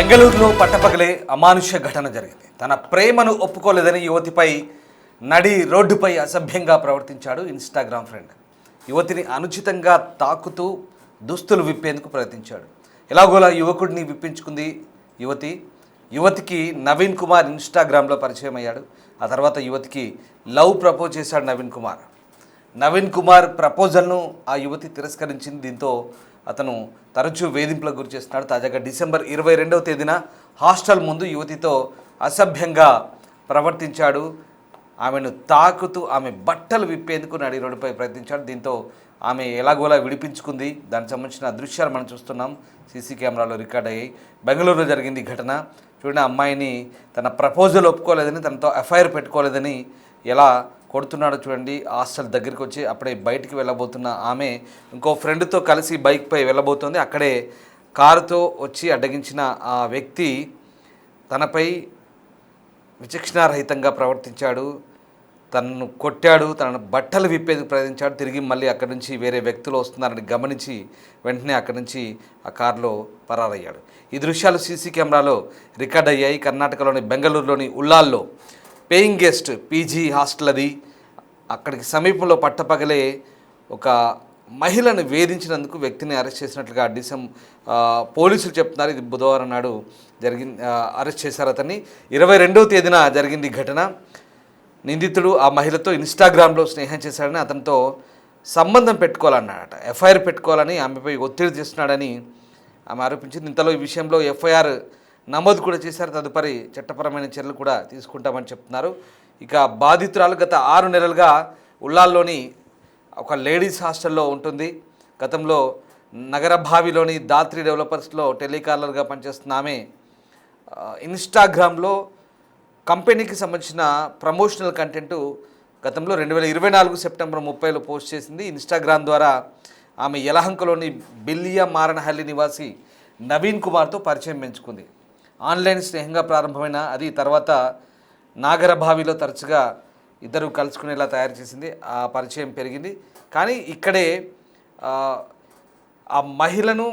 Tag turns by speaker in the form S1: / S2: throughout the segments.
S1: బెంగళూరులో పట్టపగలే అమానుష్య ఘటన జరిగింది. తన ప్రేమను ఒప్పుకోలేదని యువతిపై నడి రోడ్డుపై అసభ్యంగా ప్రవర్తించాడు ఇన్స్టాగ్రామ్ ఫ్రెండ్. యువతిని అనుచితంగా తాకుతూ దుస్తులు విప్పేందుకు ప్రయత్నించాడు. ఎలాగోలా యువకుడిని విప్పించుకుంది యువతికి నవీన్ కుమార్ ఇన్స్టాగ్రామ్లో పరిచయం అయ్యాడు. ఆ తర్వాత యువతికి లవ్ ప్రపోజ్ చేశాడు నవీన్ కుమార్ ప్రపోజల్ను ఆ యువతి తిరస్కరించింది. దీంతో అతను తరచూ వేధింపులకు గురి చేస్తున్నాడు. తాజాగా డిసెంబర్ 22వ తేదీన హాస్టల్ ముందు యువతితో అసభ్యంగా ప్రవర్తించాడు. ఆమెను తాకుతూ ఆమె బట్టలు విప్పేందుకు నడి రోడ్డుపై ప్రయత్నించాడు. దీంతో ఆమె ఎలాగోలా విడిపించుకుంది. దానికి సంబంధించిన దృశ్యాలు మనం చూస్తున్నాం, సీసీ కెమెరాలో రికార్డ్ అయ్యాయి. బెంగళూరులో జరిగింది ఈ ఘటన. చూడండి, అమ్మాయిని తన ప్రపోజల్ ఒప్పుకోలేదని, తనతో ఎఫ్ఐఆర్ పెట్టుకోలేదని ఎలా కొడుతున్నాడో చూడండి. హాస్టల్ దగ్గరికి వచ్చి అప్పుడే బయటికి వెళ్ళబోతున్న ఆమె ఇంకో ఫ్రెండ్తో కలిసి బైక్పై వెళ్ళబోతోంది. అక్కడే కారుతో వచ్చి అడ్డగించిన ఆ వ్యక్తి తనపై విచక్షణారహితంగా ప్రవర్తించాడు. తనను కొట్టాడు, తన బట్టలు విప్పేందుకు ప్రయత్నించాడు. తిరిగి మళ్ళీ అక్కడి నుంచి వేరే వ్యక్తులు వస్తున్నారని గమనించి వెంటనే అక్కడి నుంచి ఆ కారులో పరారయ్యాడు. ఈ దృశ్యాలు సీసీ కెమెరాలో రికార్డ్ అయ్యాయి. కర్ణాటకలోని బెంగళూరులోని ఉల్లాల్లో పేయింగ్ గెస్ట్ పీజీ హాస్టల్ అది. అక్కడికి సమీపంలో పట్టపగలే ఒక మహిళను వేధించినందుకు వ్యక్తిని అరెస్ట్ చేసినట్లుగా పోలీసులు చెప్తున్నారు. ఇది బుధవారం నాడు అరెస్ట్ చేశారు అతన్ని. 22వ తేదీన జరిగింది ఈ ఘటన. నిందితుడు ఆ మహిళతో ఇన్స్టాగ్రామ్లో స్నేహం చేశాడని, అతనితో సంబంధం పెట్టుకోవాలన్నాడట. ఎఫ్ఐఆర్ పెట్టుకోవాలని ఆమెపై ఒత్తిడి చేస్తున్నాడని ఆమె ఆరోపించింది. ఇంతలో ఈ విషయంలో ఎఫ్ఐఆర్ నమోదు కూడా చేశారు. తదుపరి చట్టపరమైన చర్యలు కూడా తీసుకుంటామని చెప్తున్నారు. ఇక బాధితురాలు గత 6 నెలలుగా ఉల్లాల్లోని ఒక లేడీస్ హాస్టల్లో ఉంటుంది. గతంలో నగరభావిలోని దాత్రి డెవలపర్స్లో టెలికాలర్గా పనిచేస్తున్న ఆమె ఇన్స్టాగ్రామ్లో కంపెనీకి సంబంధించిన ప్రమోషనల్ కంటెంట్ గతంలో 2024 సెప్టెంబర్ 30లో పోస్ట్ చేసింది. ఇన్స్టాగ్రామ్ ద్వారా ఆమె యలహంకలోని బిల్లియా మారనహల్లి నివాసి నవీన్ కుమార్తో పరిచయం పెంచుకుంది. ఆన్లైన్ స్నేహంగా ప్రారంభమైన అది తర్వాత నాగరభావిలో తరచుగా ఇద్దరు కలుసుకునేలా తయారు చేసింది. ఆ పరిచయం పెరిగింది. కానీ ఇక్కడే ఆ మహిళను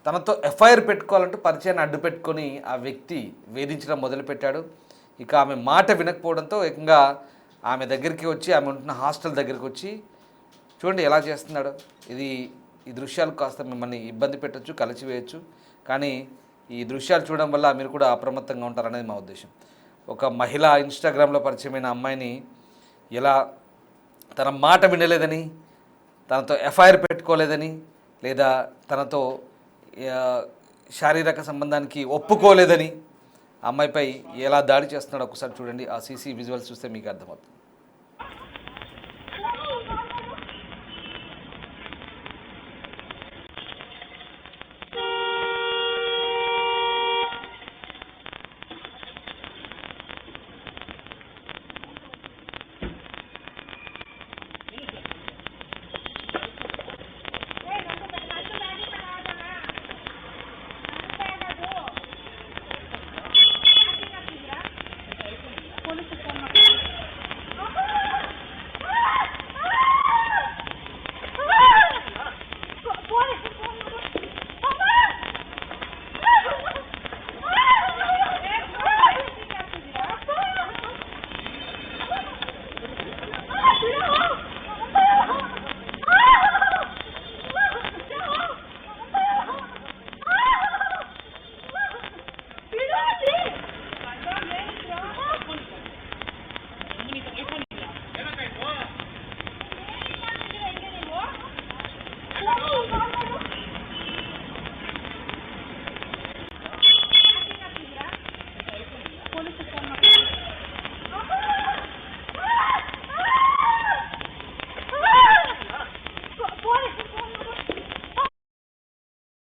S1: తనతో ఎఫ్ఐఆర్ పెట్టుకోవాలంటూ పరిచయాన్ని అడ్డు పెట్టుకొని ఆ వ్యక్తి వేధించడం మొదలుపెట్టాడు. ఇక ఆమె మాట వినకపోవడంతో ఏకంగా ఆమె దగ్గరికి వచ్చి, ఆమె ఉంటున్న హాస్టల్ దగ్గరికి వచ్చి చూడండి ఎలా చేస్తున్నాడు. ఈ దృశ్యాలు కాస్త మిమ్మల్ని ఇబ్బంది పెట్టచ్చు, కలిసివేయచ్చు. కానీ ఈ దృశ్యాలు చూడడం వల్ల మీరు కూడా అప్రమత్తంగా ఉంటారనేది మా ఉద్దేశం. ఒక మహిళ ఇన్స్టాగ్రామ్లో పరిచయమైన అమ్మాయిని ఎలా తన మాట వినలేదని, తనతో ఎఫ్ఐఆర్ పెట్టుకోలేదని, లేదా తనతో శారీరక సంబంధానికి ఒప్పుకోలేదని అమ్మాయిపై ఎలా దాడి చేస్తున్నాడో ఒకసారి చూడండి. ఆ సీసీ విజువల్స్ చూస్తే మీకు అర్థమవుతుంది.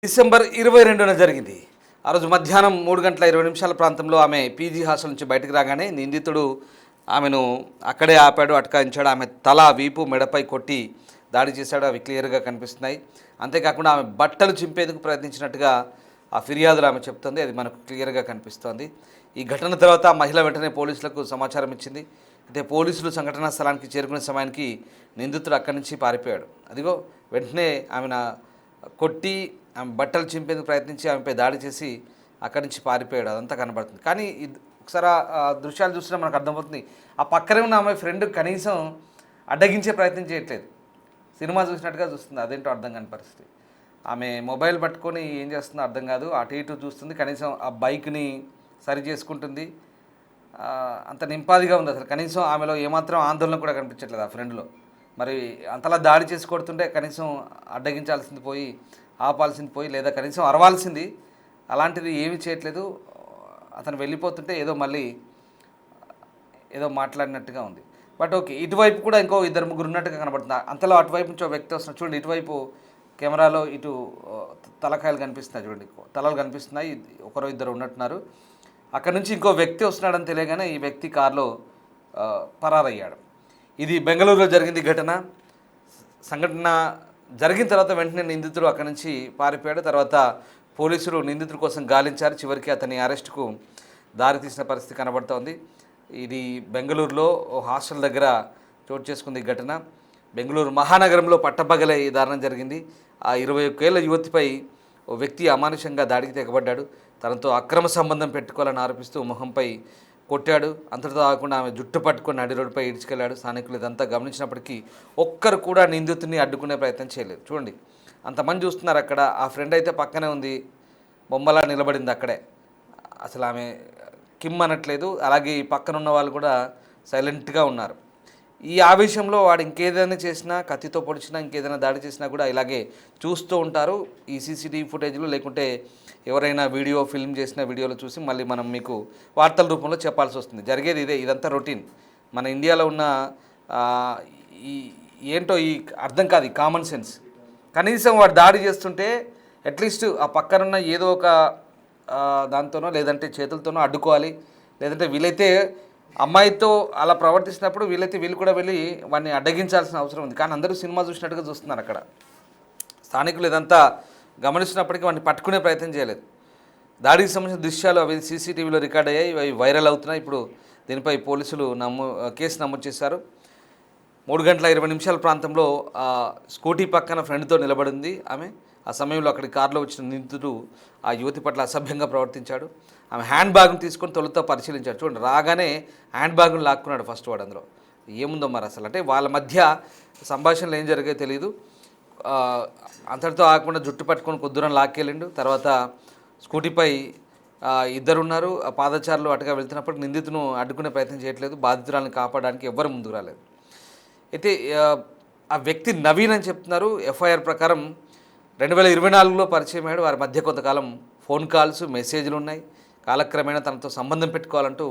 S1: డిసెంబర్ 22న జరిగింది. ఆ రోజు మధ్యాహ్నం 3:20 ప్రాంతంలో ఆమె పీజీ హాస్టల్ నుంచి బయటకు రాగానే నిందితుడు ఆమెను అక్కడే ఆపాడు, అటకాయించాడు. ఆమె తల, వీపు, మెడపై కొట్టి దాడి చేశాడు. అవి క్లియర్గా కనిపిస్తున్నాయి. అంతేకాకుండా ఆమె బట్టలు చింపేందుకు ప్రయత్నించినట్టుగా ఆ ఫిర్యాదులు ఆమె చెప్తుంది. అది మనకు క్లియర్గా కనిపిస్తోంది. ఈ ఘటన తర్వాత మహిళ వెంటనే పోలీసులకు సమాచారం ఇచ్చింది. అయితే పోలీసులు సంఘటనా స్థలానికి చేరుకునే సమయానికి నిందితుడు అక్కడి నుంచి పారిపోయాడు. అదిగో వెంటనే ఆమెను కొట్టి ఆమె బట్టలు చింపేందుకు ప్రయత్నించి ఆమెపై దాడి చేసి అక్కడి నుంచి పారిపోయాడు, అదంతా కనబడుతుంది. కానీ ఒకసారి ఆ దృశ్యాలు చూసినా మనకు అర్థమవుతుంది, ఆ పక్కనే ఉన్న ఆమె ఫ్రెండ్ కనీసం అడ్డగించే ప్రయత్నం చేయట్లేదు. సినిమా చూసినట్టుగా చూస్తుంది, అదేంటో అర్థం కాని పరిస్థితి. ఆమె మొబైల్ పట్టుకొని ఏం చేస్తుందో అర్థం కాదు, అటు ఇటు చూస్తుంది, కనీసం ఆ బైక్ని సరి చేసుకుంటుంది. అంత నింపాదిగా ఉంది అసలు. కనీసం ఆమెలో ఏమాత్రం ఆందోళన కూడా కనిపించట్లేదు ఆ ఫ్రెండ్లో. మరి అంతలా దాడి చేసి కొడుతుంటే కనీసం అడ్డగించాల్సింది పోయి, ఆపాల్సింది పోయి, లేదా కనీసం అరవాల్సింది, అలాంటిది ఏమీ చేయట్లేదు. అతను వెళ్ళిపోతుంటే మళ్ళీ ఏదో మాట్లాడినట్టుగా ఉంది. బట్ ఓకే, ఇటువైపు కూడా ఇంకో 2-3 ఉన్నట్టుగా కనబడుతుంది. అంతలో అటువైపు నుంచి ఒక వ్యక్తి వస్తున్నాడు చూడండి. ఇటువైపు కెమెరాలో ఇటు తలకాయలు కనిపిస్తున్నాయి చూడండి, తలలు కనిపిస్తున్నాయి, 1-2 ఉన్నట్టున్నారు. అక్కడ నుంచి ఇంకో వ్యక్తి వస్తున్నాడని తెలియగానే ఈ వ్యక్తి కారులో పరారయ్యాడు. ఇది బెంగళూరులో జరిగింది ఘటన. సంఘటన జరిగిన తర్వాత వెంటనే నిందితుడు అక్కడి నుంచి పారిపోయాడు. తర్వాత పోలీసులు నిందితుడి కోసం గాలించారు. చివరికి అతని అరెస్టుకు దారితీసిన పరిస్థితి కనబడుతోంది. ఇది బెంగళూరులో హాస్టల్ దగ్గర చోటు చేసుకుంది ఈ ఘటన. బెంగళూరు మహానగరంలో పట్టపగలే ఈ దారుణం జరిగింది. ఆ 21 ఏళ్ల యువతిపై ఓ వ్యక్తి అమానుషంగా దాడికి తెగబడ్డాడు. తనతో అక్రమ సంబంధం పెట్టుకోవాలని ఆరోపిస్తూ మొహంపై కొట్టాడు. అంతటితో కాకుండా ఆమె జుట్టు పట్టుకొని నడి రోడ్డుపై ఈడ్చుకెళ్లాడు. స్థానికులు ఇదంతా గమనించినప్పటికీ ఒక్కరు కూడా నిందితుడిని అడ్డుకునే ప్రయత్నం చేయలేదు. చూడండి, అంతమంది చూస్తున్నారు అక్కడ. ఆ ఫ్రెండ్ అయితే పక్కనే ఉంది, బొమ్మలా నిలబడింది అక్కడే. అసలు ఆమె కిమ్ అనట్లేదు. అలాగే ఈ పక్కన ఉన్న వాళ్ళు కూడా సైలెంట్గా ఉన్నారు. ఈ ఆవేశంలో వాడు ఇంకేదైనా చేసినా, కత్తితో పొడిచినా, ఇంకేదైనా దాడి చేసినా కూడా ఇలాగే చూస్తూ ఉంటారు. ఈ సీసీటీవీ ఫుటేజ్లో, లేకుంటే ఎవరైనా వీడియో ఫిల్మ్ చేసిన వీడియోలో చూసి మళ్ళీ మనం మీకు వార్తల రూపంలో చెప్పాల్సి వస్తుంది. జరిగేది ఇదే, ఇదంతా రొటీన్. మన ఇండియాలో ఉన్న ఈ ఏంటో ఈ అర్థం కాదు, ఈ కామన్ సెన్స్. కనీసం వాడు దాడి చేస్తుంటే అట్లీస్ట్ ఆ పక్కనున్న ఏదో ఒక దాంతోనో లేదంటే చేతులతోనో అడ్డుకోవాలి. లేదంటే వీలైతే అమ్మాయితో అలా ప్రవర్తిస్తున్నప్పుడు వీళ్ళు కూడా వెళ్ళి వాడిని అడ్డగించాల్సిన అవసరం ఉంది. కానీ అందరూ సినిమా చూసినట్టుగా చూస్తున్నారు అక్కడ. స్థానికులు ఇదంతా గమనిస్తున్నప్పటికీ వాడిని పట్టుకునే ప్రయత్నం చేయలేదు. దాడికి సంబంధించిన దృశ్యాలు అవి సీసీటీవీలో రికార్డ్ అయ్యాయి, అవి వైరల్ అవుతున్నాయి. ఇప్పుడు దీనిపై పోలీసులు కేసు నమోదు చేశారు. 3:20 ప్రాంతంలో స్కూటీ పక్కన ఫ్రెండ్తో నిలబడింది ఆమె. ఆ సమయంలో అక్కడి కారులో వచ్చిన నిందితుడు ఆ యువతి పట్ల అసభ్యంగా ప్రవర్తించాడు. ఆమె హ్యాండ్ బ్యాగ్ను తీసుకొని తొలుత పరిశీలించాడు. చూడండి, రాగానే హ్యాండ్ బ్యాగ్ను లాక్కున్నాడు ఫస్ట్ వాడు. అందులో ఏముందో మరి అసలు, అంటే వాళ్ళ మధ్య సంభాషణలు ఏం జరిగాయో తెలియదు. అంతటితో ఆగకుండా జుట్టు పట్టుకొని కొద్దురం లాక్కెళ్ళిండు. తర్వాత స్కూటీపై ఇద్దరున్నారు. పాదచారులు అటుగా వెళ్తున్నప్పుడు నిందితును అడ్డుకునే ప్రయత్నం చేయట్లేదు. బాధితురాలను కాపాడడానికి ఎవ్వరు ముందుకు రాలేదు. అయితే ఆ వ్యక్తి నవీన్ అని చెప్తున్నారు. ఎఫ్ఐఆర్ ప్రకారం 2024లో పరిచయం అయ్యాడు. వారి మధ్య కొంతకాలం ఫోన్ కాల్స్, మెసేజ్లు ఉన్నాయి. కాలక్రమేణా తనతో సంబంధం పెట్టుకోవాలంటూ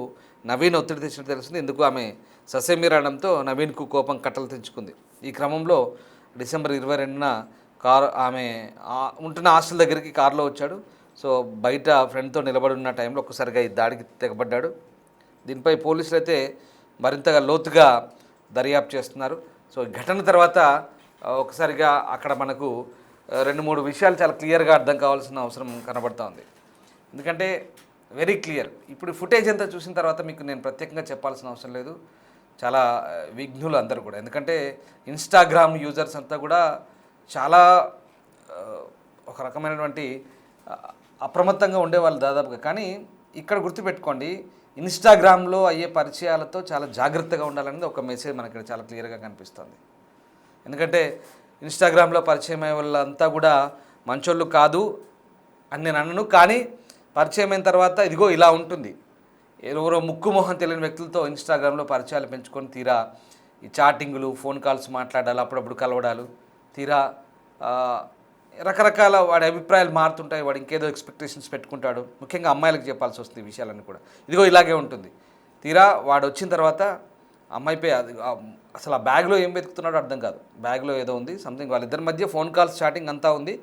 S1: నవీన్ ఒత్తిడి తెచ్చినట్టు తెలుస్తుంది. ఎందుకు ఆమె ససేమిరాడంతో నవీన్కు కోపం కట్టలు తెంచుకుంది. ఈ క్రమంలో డిసెంబర్ 22న ఆమె ఉంటున్న హాస్టల్ దగ్గరికి కారులో వచ్చాడు. సో బయట ఫ్రెండ్తో నిలబడి ఉన్న టైంలో ఒక్కసారిగా ఈ దాడికి తెగబడ్డాడు. దీనిపై పోలీసులు అయితే మరింతగా లోతుగా దర్యాప్తు చేస్తున్నారు. సో ఘటన తర్వాత ఒకసారిగా అక్కడ మనకు 2-3 విషయాలు చాలా క్లియర్గా అర్థం కావాల్సిన అవసరం కనబడుతూ ఉంది. ఎందుకంటే వెరీ క్లియర్. ఇప్పుడు ఫుటేజ్ అంతా చూసిన తర్వాత మీకు నేను ప్రత్యేకంగా చెప్పాల్సిన అవసరం లేదు. చాలా విఘ్నులు అందరూ కూడా. ఎందుకంటే ఇన్స్టాగ్రామ్ యూజర్స్ అంతా కూడా చాలా ఒక రకమైనటువంటి అప్రమత్తంగా ఉండేవాళ్ళు దాదాపుగా. కానీ ఇక్కడ గుర్తుపెట్టుకోండి, ఇన్స్టాగ్రామ్లో అయ్యే పరిచయాలతో చాలా జాగ్రత్తగా ఉండాలనేది ఒక మెసేజ్ మనకి ఇక్కడ చాలా క్లియర్గా కనిపిస్తుంది. ఎందుకంటే ఇన్స్టాగ్రామ్లో పరిచయం అయ్యే వాళ్ళంతా కూడా మంచోళ్ళు కాదు అని నేను అనను. కానీ పరిచయం అయిన తర్వాత ఇదిగో ఇలా ఉంటుంది. ఎవరో ముక్కు మొహం తెలియని వ్యక్తులతో ఇన్స్టాగ్రామ్లో పరిచయాలు పెంచుకొని తీరా ఈ చాటింగులు, ఫోన్ కాల్స్ మాట్లాడాలి, అప్పుడప్పుడు కలవడాలు, తీరా రకరకాల వాడి అభిప్రాయాలు మారుతుంటాయి. వాడు ఇంకేదో ఎక్స్పెక్టేషన్స్ పెట్టుకుంటాడు. ముఖ్యంగా అమ్మాయిలకు చెప్పాల్సి వస్తుంది ఈ విషయాలన్నీ కూడా. ఇదిగో ఇలాగే ఉంటుంది. తీరా వాడు వచ్చిన తర్వాత అమ్మాయిపై అసలు ఆ బ్యాగ్లో ఏం వెతుకుతున్నాడో అర్థం కాదు. బ్యాగ్లో ఏదో ఉంది సంథింగ్. వాళ్ళిద్దరి మధ్య ఫోన్ కాల్స్, చాటింగ్ అంతా ఉంది.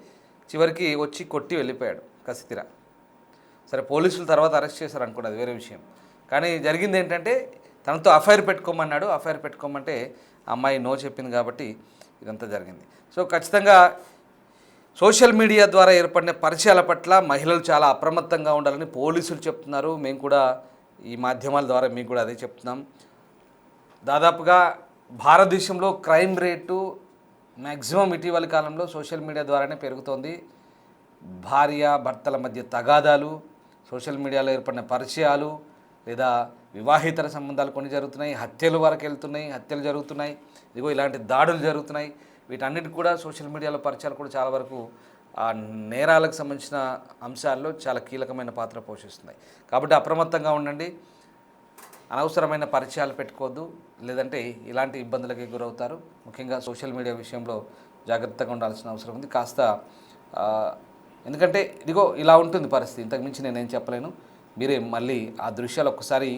S1: చివరికి వచ్చి కొట్టి వెళ్ళిపోయాడు కసితీరా. సరే, పోలీసులు తర్వాత అరెస్ట్ చేశారు అనుకోండి, అది వేరే విషయం. కానీ జరిగింది ఏంటంటే తనతో అఫైర్ పెట్టుకోమన్నాడు. అఫైర్ పెట్టుకోమంటే అమ్మాయి నో చెప్పింది కాబట్టి ఇదంతా జరిగింది. సో ఖచ్చితంగా సోషల్ మీడియా ద్వారా ఏర్పడిన పరిచయాల పట్ల మహిళలు చాలా అప్రమత్తంగా ఉండాలని పోలీసులు చెప్తున్నారు. మేము కూడా ఈ మాధ్యమాల ద్వారా మీకు కూడా అదే చెప్తున్నాం. దాదాపుగా భారతదేశంలో క్రైమ్ రేటు మ్యాక్సిమం ఇటీవలి కాలంలో సోషల్ మీడియా ద్వారానే పెరుగుతోంది. భార్య భర్తల మధ్య తగాదాలు, సోషల్ మీడియాలో ఏర్పడిన పరిచయాలు లేదా వివాహేతర సంబంధాలు కొన్ని జరుగుతున్నాయి, హత్యల వరకు వెళ్తున్నాయి, హత్యలు జరుగుతున్నాయి, ఇదిగో ఇలాంటి దాడులు జరుగుతున్నాయి. వీటన్నిటికి కూడా సోషల్ మీడియాలో పరిచయాలు కూడా చాలా వరకు ఆ నేరాలకు సంబంధించిన అంశాల్లో చాలా కీలకమైన పాత్ర పోషిస్తున్నాయి. కాబట్టి అప్రమత్తంగా ఉండండి, అనవసరమైన పరిచయాలు పెట్టుకోవద్దు, లేదంటే ఇలాంటి ఇబ్బందులకి గురవుతారు. ముఖ్యంగా సోషల్ మీడియా విషయంలో జాగ్రత్తగా ఉండాల్సిన అవసరం ఉంది కాస్త. ఎందుకంటే ఇదిగో ఇలా ఉంటుంది పరిస్థితి, ఇంతకుమించి నేనేం చెప్పలేను. మీరే మళ్ళీ ఆ దృశ్యాలు ఒక్కసారి,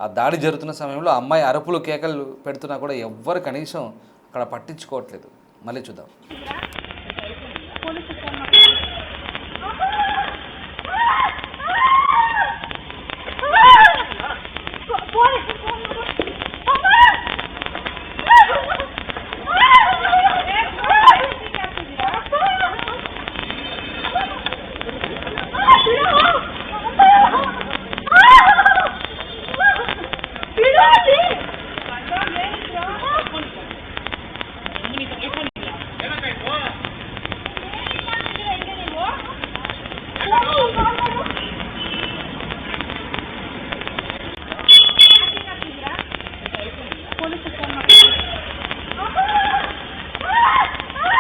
S1: ఆ దాడి జరుగుతున్న సమయంలో అమ్మాయి అరుపులు కేకలు పెడుతున్నా కూడా ఎవ్వరు కనీసం అక్కడ పట్టించుకోవట్లేదు. మళ్ళీ చూద్దాం.